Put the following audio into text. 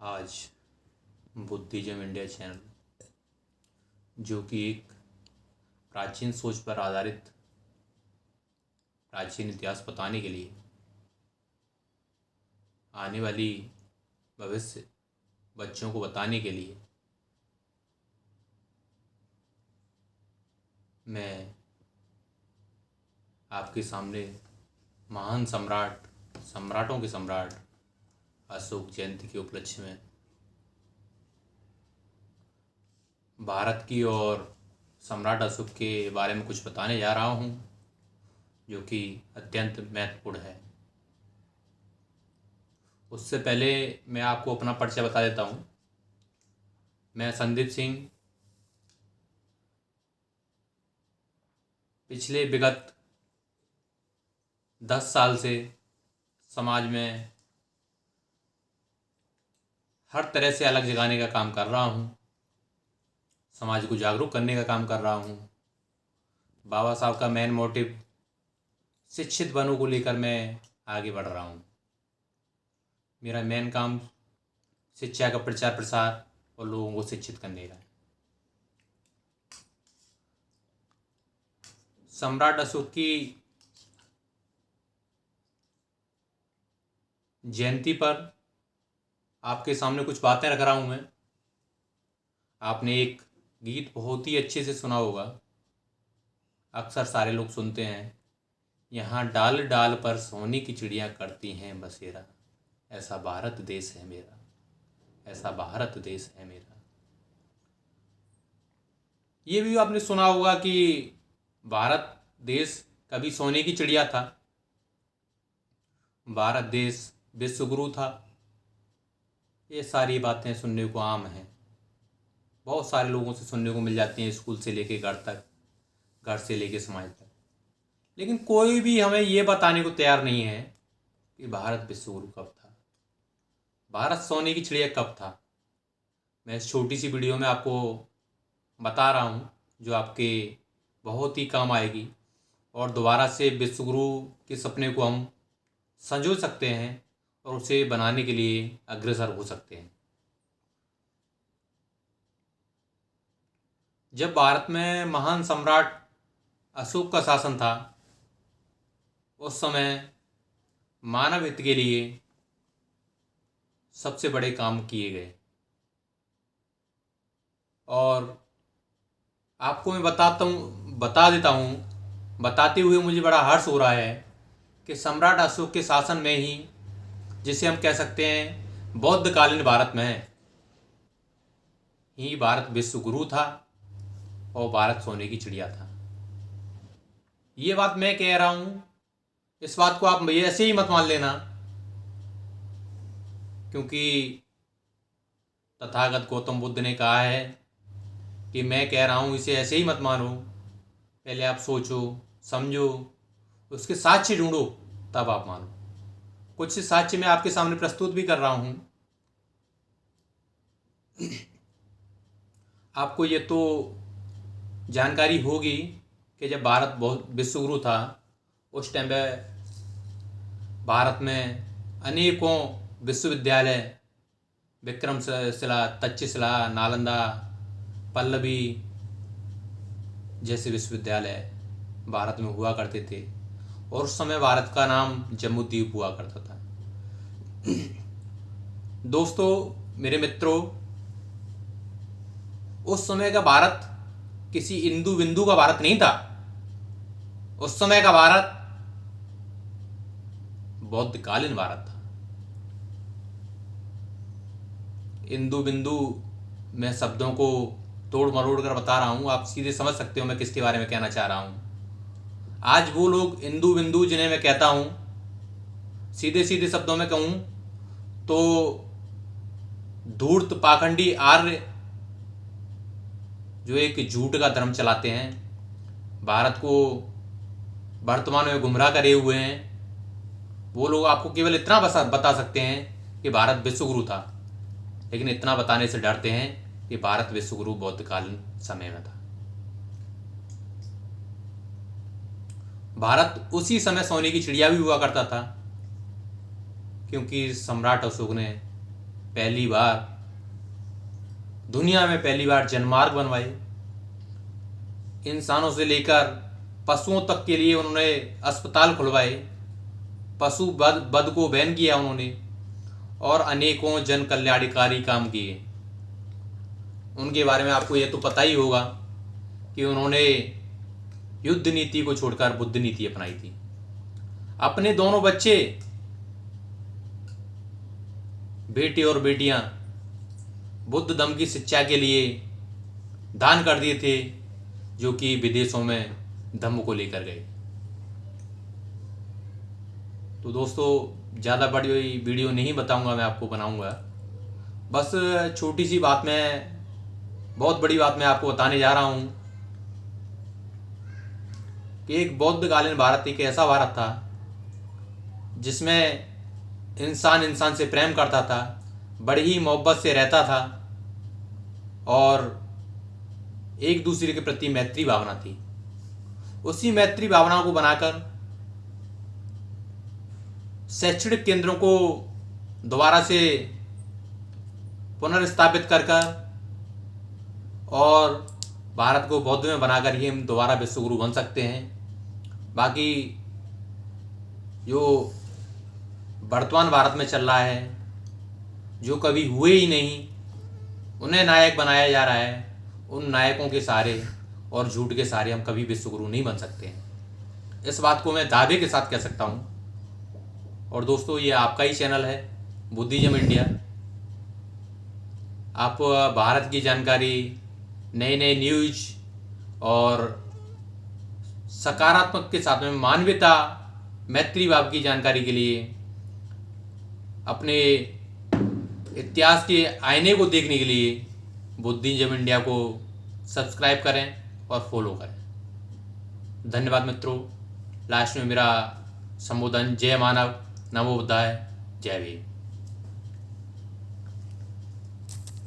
आज Buddhism India channel, जो कि एक प्राचीन सोच पर आधारित प्राचीन इतिहास बताने के लिए आने वाली भविष्य बच्चों को बताने के लिए मैं आपके सामने महान सम्राटों के सम्राट अशोक जयंती के उपलक्ष्य में भारत की और सम्राट अशोक के बारे में कुछ बताने जा रहा हूँ, जो कि अत्यंत महत्वपूर्ण है। उससे पहले मैं आपको अपना परिचय बता देता हूँ। मैं संदीप सिंह पिछले विगत 10 साल से समाज में हर तरह से अलग जगाने का काम कर रहा हूँ, समाज को जागरूक करने का काम कर रहा हूँ। बाबा साहब का मेन मोटिव शिक्षित बनों को लेकर मैं आगे बढ़ रहा हूँ। मेरा मेन काम शिक्षा का प्रचार प्रसार और लोगों को शिक्षित करने का है। सम्राट अशोक की जयंती पर आपके सामने कुछ बातें रख रहा हूँ मैं। आपने एक गीत बहुत ही अच्छे से सुना होगा, अक्सर सारे लोग सुनते हैं, यहाँ डाल डाल पर सोने की चिड़ियाँ करती हैं बसेरा, ऐसा भारत देश है मेरा, ऐसा भारत देश है मेरा। ये भी आपने सुना होगा कि भारत देश कभी सोने की चिड़िया था, भारत देश विश्वगुरु था। ये सारी बातें सुनने को आम हैं, बहुत सारे लोगों से सुनने को मिल जाती हैं, स्कूल से लेके घर तक, घर से लेके समाज तक। लेकिन कोई भी हमें ये बताने को तैयार नहीं है कि भारत विश्वगुरु कब था, भारत सोने की चिड़िया कब था। मैं इस छोटी सी वीडियो में आपको बता रहा हूँ, जो आपके बहुत ही काम आएगी और दोबारा से विश्वगुरु के सपने को हम संजो सकते हैं और उसे बनाने के लिए अग्रसर हो सकते हैं। जब भारत में महान सम्राट अशोक का शासन था, उस समय मानव हित के लिए सबसे बड़े काम किए गए। और आपको मैं बता देता हूँ, बताते हुए मुझे बड़ा हर्ष हो रहा है कि सम्राट अशोक के शासन में ही, जिसे हम कह सकते हैं बौद्धकालीन भारत में ही, भारत विश्वगुरु था और भारत सोने की चिड़िया था। ये बात मैं कह रहा हूँ, इस बात को आप ऐसे ही मत मान लेना, क्योंकि तथागत गौतम बुद्ध ने कहा है कि मैं कह रहा हूँ इसे ऐसे ही मत मानो, पहले आप सोचो समझो, उसके साक्ष्य ढूंढो, तब आप मानो। कुछ साक्ष्य मैं आपके सामने प्रस्तुत भी कर रहा हूँ। आपको ये तो जानकारी होगी कि जब भारत बहुत विश्वगुरु था, उस टाइम पे भारत में अनेकों विश्वविद्यालय, विक्रमशिला, तक्षशिला, नालंदा, पल्लवी जैसे विश्वविद्यालय भारत में हुआ करते थे, और उस समय भारत का नाम जम्बूद्वीप हुआ करता था। दोस्तों, मेरे मित्रों, उस समय का भारत किसी इंदु बिंदु का भारत नहीं था। उस समय का भारत बौद्धकालीन भारत था। इंदु बिंदु मैं शब्दों को तोड़ मरोड़ कर बता रहा हूं, आप सीधे समझ सकते हो मैं किसके बारे में कहना चाह रहा हूं। आज वो लोग इंदु बिंदु जिन्हें मैं कहता हूं, सीधे सीधे शब्दों में कहूं तो धूर्त पाखंडी आर्य, जो एक झूठ का धर्म चलाते हैं, भारत को वर्तमान में गुमराह करे हुए हैं, वो लोग आपको केवल इतना बता सकते हैं कि भारत विश्वगुरु था, लेकिन इतना बताने से डरते हैं कि भारत विश्वगुरु बौद्धकालीन समय में था। भारत उसी समय सोने की चिड़िया भी हुआ करता था, क्योंकि सम्राट अशोक ने पहली बार दुनिया में पहली बार जनमार्ग बनवाए। इंसानों से लेकर पशुओं तक के लिए उन्होंने अस्पताल खुलवाए। पशु वध को बैन किया उन्होंने और अनेकों जन कल्याणकारी काम किए। उनके बारे में आपको यह तो पता ही होगा कि उन्होंने युद्ध नीति को छोड़कर बुद्ध नीति अपनाई थी। अपने दोनों बच्चे, बेटे और बेटियां, बुद्ध धम्म की शिक्षा के लिए दान कर दिए थे, जो कि विदेशों में धम्म को लेकर गए। तो दोस्तों, ज़्यादा बड़ी वीडियो नहीं बताऊंगा, मैं आपको बनाऊंगा। बस छोटी सी बात में, बहुत बड़ी बात मैं आपको बताने जा रहा हूं कि एक बौद्धकालीन भारत एक ऐसा भारत था जिसमें इंसान इंसान से प्रेम करता था, बड़ी ही मोहब्बत से रहता था और एक दूसरे के प्रति मैत्री भावना थी। उसी मैत्री भावना को बनाकर शैक्षणिक केंद्रों को दोबारा से पुनर्स्थापित कर और भारत को बौद्ध में बनाकर ही हम दोबारा विश्वगुरु बन सकते हैं। बाकी जो वर्तमान भारत में चल रहा है, जो कभी हुए ही नहीं, उन्हें नायक बनाया जा रहा है। उन नायकों के सहारे और झूठ के सहारे हम कभी विश्वगुरु नहीं बन सकते हैं। इस बात को मैं दावे के साथ कह सकता हूँ। और दोस्तों, ये आपका ही चैनल है बुद्धिज्म इंडिया। आप भारत की जानकारी, नए नए न्यूज और सकारात्मक के साथ में मानवता, मैत्री भाव की जानकारी के लिए अपने इतिहास के आईने को देखने के लिए बुद्धिज्म इंडिया को सब्सक्राइब करें और फॉलो करें। धन्यवाद मित्रों। लास्ट में मेरा संबोधन, जय मानव, नमो बुद्धाय, जय भीम।